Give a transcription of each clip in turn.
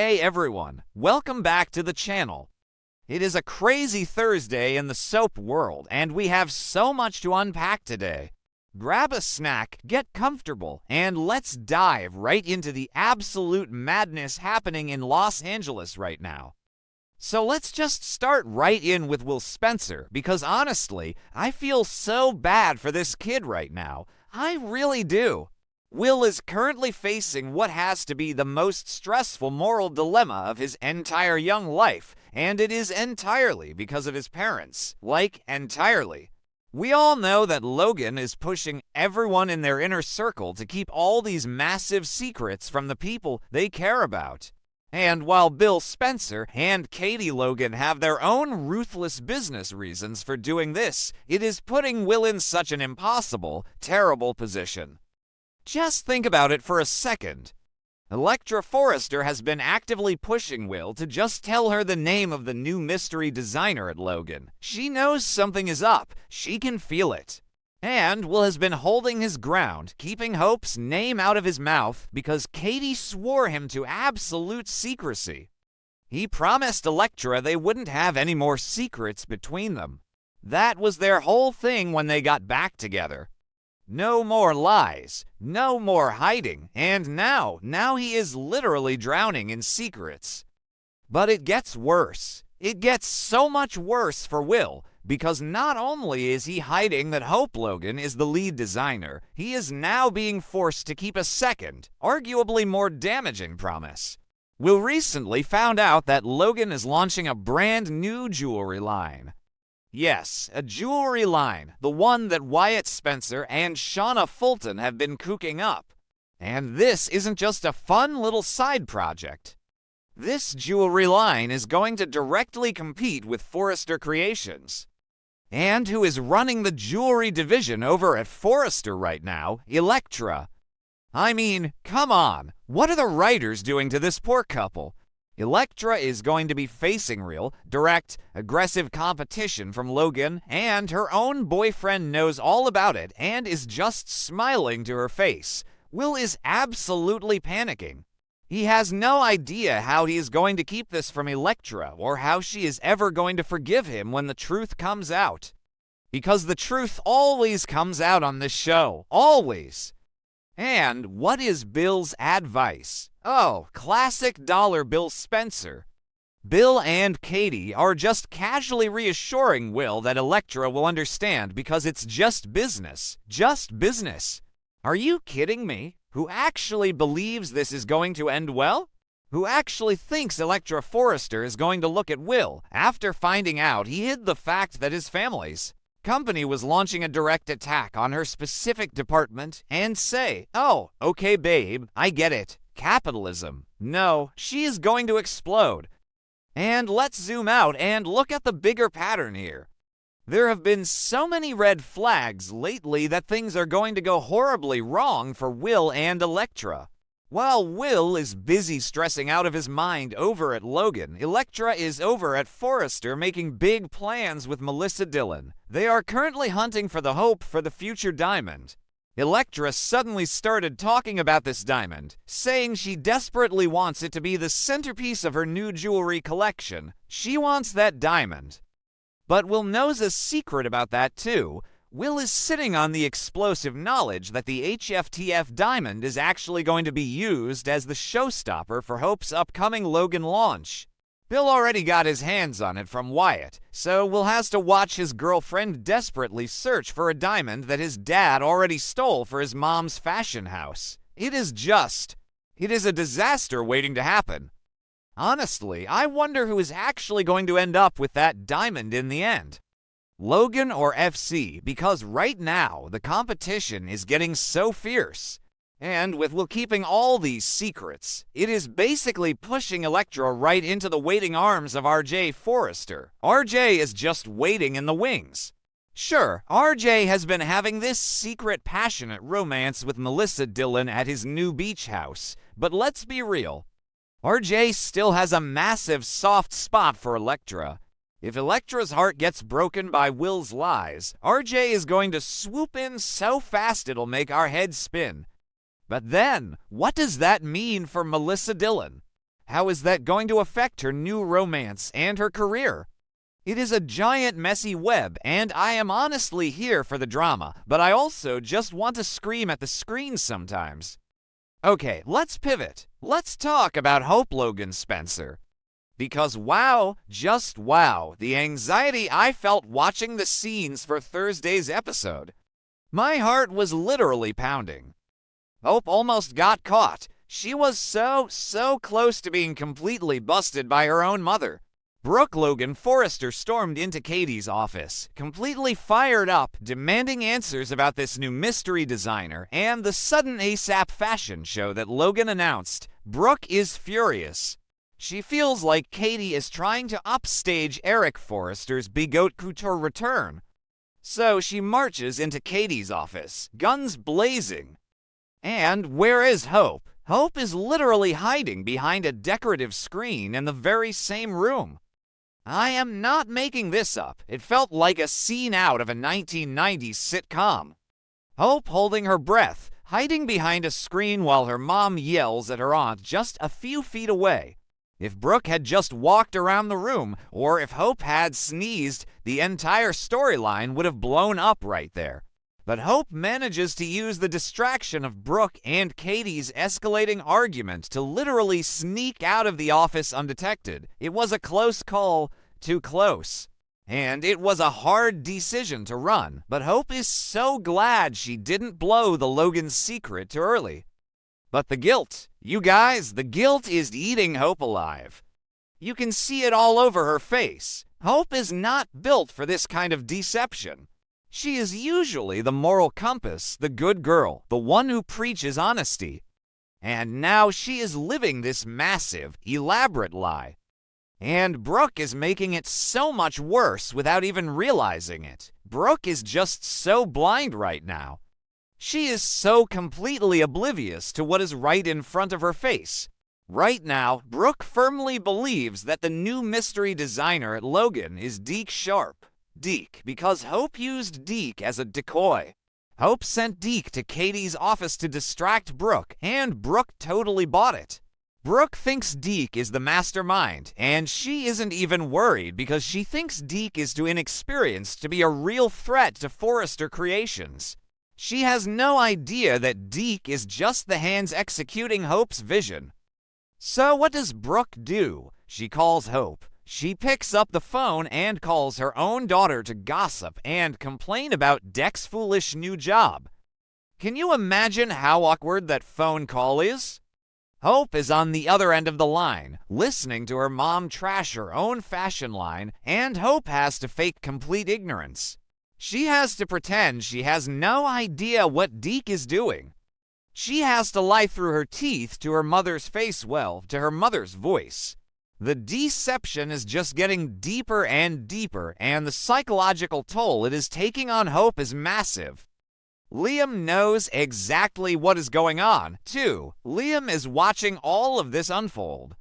Hey everyone, welcome back to the channel. It is a crazy Thursday in the soap world, and we have so much to unpack today. Grab a snack, get comfortable, and let's dive right into the absolute madness happening in Los Angeles right now. So let's just start right in with Will Spencer, because honestly, I feel so bad for this kid right now. I really do. Will is currently facing what has to be the most stressful moral dilemma of his entire young life, and it is entirely because of his parents. Like, entirely. We all know that Logan is pushing everyone in their inner circle to keep all these massive secrets from the people they care about. And while Bill Spencer and Katie Logan have their own ruthless business reasons for doing this, it is putting Will in such an impossible, terrible position. Just think about it for a second. Elektra Forrester has been actively pushing Will to just tell her the name of the new mystery designer at Logan. She knows something is up. She can feel it. And Will has been holding his ground, keeping Hope's name out of his mouth because Katie swore him to absolute secrecy. He promised Elektra they wouldn't have any more secrets between them. That was their whole thing when they got back together. No more lies, no more hiding, and now he is literally drowning in secrets. But it gets worse. It gets so much worse for Will, because not only is he hiding that Hope Logan is the lead designer, he is now being forced to keep a second, arguably more damaging promise. Will recently found out that Logan is launching a brand new jewelry line. Yes, a jewelry line, the one that Wyatt Spencer and Shauna Fulton have been cooking up. And this isn't just a fun little side project. This jewelry line is going to directly compete with Forrester Creations. And who is running the jewelry division over at Forrester right now? Elektra. I mean, come on, what are the writers doing to this poor couple? Elektra is going to be facing real, direct, aggressive competition from Logan, and her own boyfriend knows all about it and is just smiling to her face. Will is absolutely panicking. He has no idea how he is going to keep this from Elektra or how she is ever going to forgive him when the truth comes out. Because the truth always comes out on this show. Always. And what is Bill's advice? Oh, classic dollar Bill Spencer. Bill and Katie are just casually reassuring Will that Elektra will understand because it's just business. Just business. Are you kidding me? Who actually believes this is going to end well? Who actually thinks Elektra Forrester is going to look at Will after finding out he hid the fact that his family's company was launching a direct attack on her specific department and say, "Oh, okay babe, I get it. Capitalism." No, she is going to explode. And let's zoom out and look at the bigger pattern here. There have been so many red flags lately that things are going to go horribly wrong for Will and Elektra. While Will is busy stressing out of his mind over at Logan, Elektra is over at Forrester making big plans with Melissa Dillon. They are currently hunting for the hope for the future diamond. Elektra suddenly started talking about this diamond, saying she desperately wants it to be the centerpiece of her new jewelry collection. She wants that diamond. But Will knows a secret about that too. Will is sitting on the explosive knowledge that the HFTF diamond is actually going to be used as the showstopper for Hope's upcoming Logan launch. Bill already got his hands on it from Wyatt, so Will has to watch his girlfriend desperately search for a diamond that his dad already stole for his mom's fashion house. It is a disaster waiting to happen. Honestly, I wonder who is actually going to end up with that diamond in the end. Logan or FC, because right now the competition is getting so fierce. And with Will keeping all these secrets, it is basically pushing Elektra right into the waiting arms of RJ Forrester. RJ is just waiting in the wings. Sure, RJ has been having this secret passionate romance with Melissa Dillon at his new beach house, but let's be real. RJ still has a massive soft spot for Elektra. If Elektra's heart gets broken by Will's lies, RJ is going to swoop in so fast it'll make our heads spin. But then, what does that mean for Melissa Dillon? How is that going to affect her new romance and her career? It is a giant messy web, and I am honestly here for the drama, but I also just want to scream at the screen sometimes. Okay, let's pivot. Let's talk about Hope Logan Spencer. Because wow, just wow, the anxiety I felt watching the scenes for Thursday's episode. My heart was literally pounding. Hope almost got caught. She was so close to being completely busted by her own mother. Brooke Logan Forrester stormed into Katie's office, completely fired up, demanding answers about this new mystery designer and the sudden ASAP fashion show that Logan announced. Brooke is furious. She feels like Katie is trying to upstage Eric Forrester's Big Haute Couture return. So she marches into Katie's office, guns blazing. And where is Hope? Hope is literally hiding behind a decorative screen in the very same room. I am not making this up. It felt like a scene out of a 1990s sitcom. Hope holding her breath, hiding behind a screen while her mom yells at her aunt just a few feet away. If Brooke had just walked around the room, or if Hope had sneezed, the entire storyline would have blown up right there. But Hope manages to use the distraction of Brooke and Katie's escalating argument to literally sneak out of the office undetected. It was a close call, too close. And it was a hard decision to run, but Hope is so glad she didn't blow the Logan's secret too early. But the guilt, you guys, the guilt is eating Hope alive. You can see it all over her face. Hope is not built for this kind of deception. She is usually the moral compass, the good girl, the one who preaches honesty. And now she is living this massive, elaborate lie. And Brooke is making it so much worse without even realizing it. Brooke is just so blind right now. She is so completely oblivious to what is right in front of her face. Right now, Brooke firmly believes that the new mystery designer at Logan is Deke Sharp. Deke, because Hope used Deke as a decoy. Hope sent Deke to Katie's office to distract Brooke, and Brooke totally bought it. Brooke thinks Deke is the mastermind, and she isn't even worried because she thinks Deke is too inexperienced to be a real threat to Forrester Creations. She has no idea that Deke is just the hands executing Hope's vision. So what does Brooke do? She calls Hope. She picks up the phone and calls her own daughter to gossip and complain about Deck's foolish new job. Can you imagine how awkward that phone call is? Hope is on the other end of the line, listening to her mom trash her own fashion line, and Hope has to fake complete ignorance. She has to pretend she has no idea what Deke is doing. She has to lie through her teeth to her mother's face, well, to her mother's voice. The deception is just getting deeper and deeper, and the psychological toll it is taking on Hope is massive. Liam knows exactly what is going on, too. Liam is watching all of this unfold.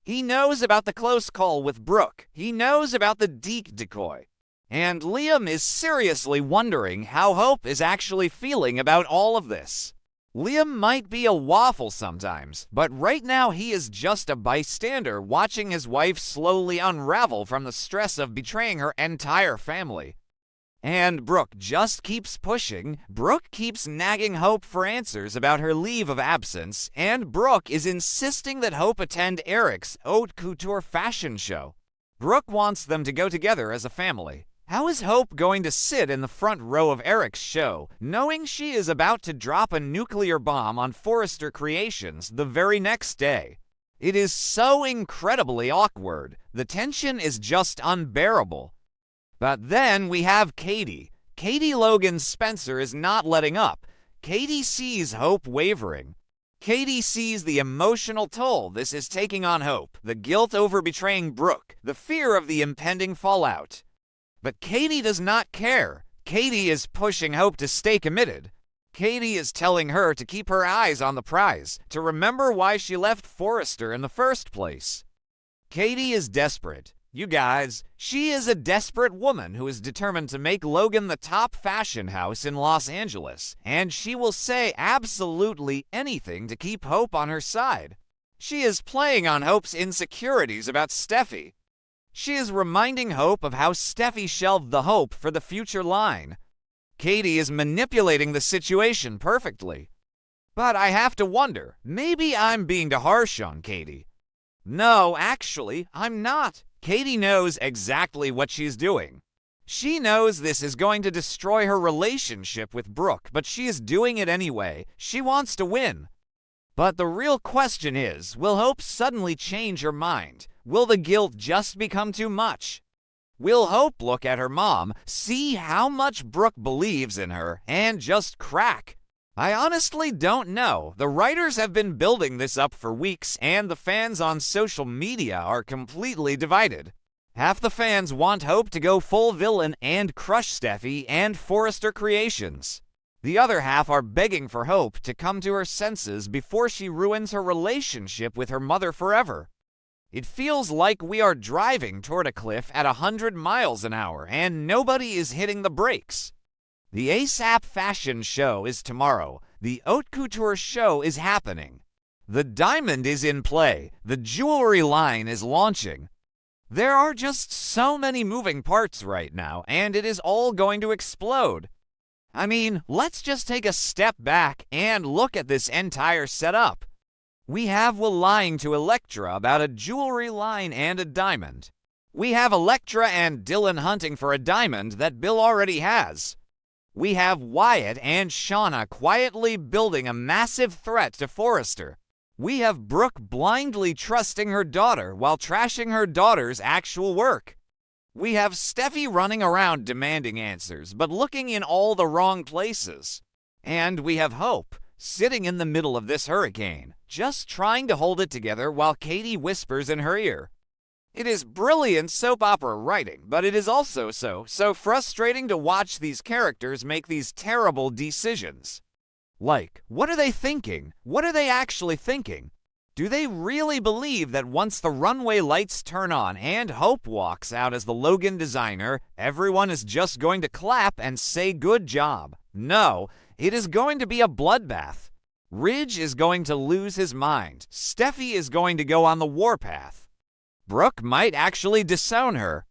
He knows about the close call with Brooke. He knows about the Deke decoy. And Liam is seriously wondering how Hope is actually feeling about all of this. Liam might be a waffle sometimes, but right now he is just a bystander watching his wife slowly unravel from the stress of betraying her entire family. And Brooke just keeps pushing. Brooke keeps nagging Hope for answers about her leave of absence, and Brooke is insisting that Hope attend Eric's haute couture fashion show. Brooke wants them to go together as a family. How is Hope going to sit in the front row of Eric's show, knowing she is about to drop a nuclear bomb on Forrester Creations the very next day? It is so incredibly awkward. The tension is just unbearable. But then we have Katie. Katie Logan Spencer is not letting up. Katie sees Hope wavering. Katie sees the emotional toll this is taking on Hope, the guilt over betraying Brooke, the fear of the impending fallout. But Katie does not care. Katie is pushing Hope to stay committed. Katie is telling her to keep her eyes on the prize, to remember why she left Forrester in the first place. Katie is desperate. You guys, she is a desperate woman who is determined to make Logan the top fashion house in Los Angeles, and she will say absolutely anything to keep Hope on her side. She is playing on Hope's insecurities about Steffy. She is reminding Hope of how Steffy shelved the hope for the future line. Katie is manipulating the situation perfectly. But I have to wonder, maybe I'm being too harsh on Katie. No, actually, I'm not. Katie knows exactly what she's doing. She knows this is going to destroy her relationship with Brooke, but she is doing it anyway. She wants to win. But the real question is, will Hope suddenly change her mind? Will the guilt just become too much? Will Hope look at her mom, see how much Brooke believes in her, and just crack? I honestly don't know. The writers have been building this up for weeks, and the fans on social media are completely divided. Half the fans want Hope to go full villain and crush Steffy and Forrester Creations. The other half are begging for Hope to come to her senses before she ruins her relationship with her mother forever. It feels like we are driving toward a cliff at 100 miles an hour, and nobody is hitting the brakes. The ASAP fashion show is tomorrow. The haute couture show is happening. The diamond is in play. The jewelry line is launching. There are just so many moving parts right now, and it is all going to explode. I mean, let's just take a step back and look at this entire setup. We have Will lying to Elektra about a jewelry line and a diamond. We have Elektra and Dylan hunting for a diamond that Bill already has. We have Wyatt and Shauna quietly building a massive threat to Forrester. We have Brooke blindly trusting her daughter while trashing her daughter's actual work. We have Steffy running around demanding answers, but looking in all the wrong places. And we have Hope sitting in the middle of this hurricane, just trying to hold it together while Katie whispers in her ear. It is brilliant soap opera writing, but it is also so frustrating to watch these characters make these terrible decisions. Like, what are they thinking? What are they actually thinking? Do they really believe that once the runway lights turn on and Hope walks out as the Logan designer, everyone is just going to clap and say good job? No, it is going to be a bloodbath. Ridge is going to lose his mind. Steffy is going to go on the warpath. Brooke might actually disown her.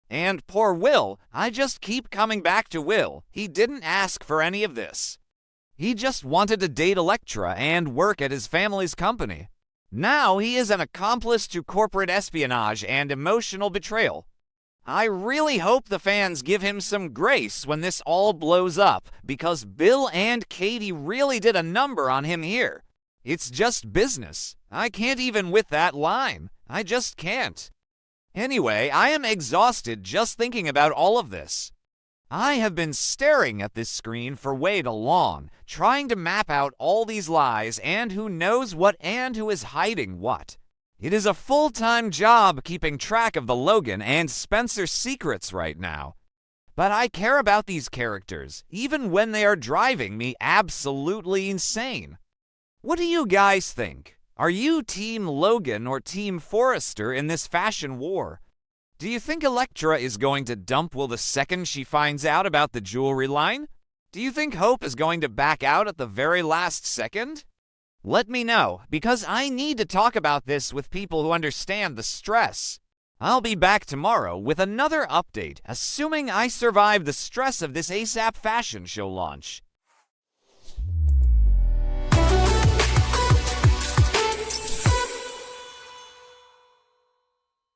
And poor Will, I just keep coming back to Will. He didn't ask for any of this. He just wanted to date Elektra and work at his family's company. Now he is an accomplice to corporate espionage and emotional betrayal. I really hope the fans give him some grace when this all blows up, because Bill and Katie really did a number on him here. It's just business. I can't even with that line. I just can't. Anyway, I am exhausted just thinking about all of this. I have been staring at this screen for way too long, trying to map out all these lies and who knows what and who is hiding what. It is a full-time job keeping track of the Logan and Spencer secrets right now. But I care about these characters, even when they are driving me absolutely insane. What do you guys think? Are you Team Logan or Team Forrester in this fashion war? Do you think Elektra is going to dump Will the second she finds out about the jewelry line? Do you think Hope is going to back out at the very last second? Let me know, because I need to talk about this with people who understand the stress. I'll be back tomorrow with another update, assuming I survive the stress of this ASAP fashion show launch.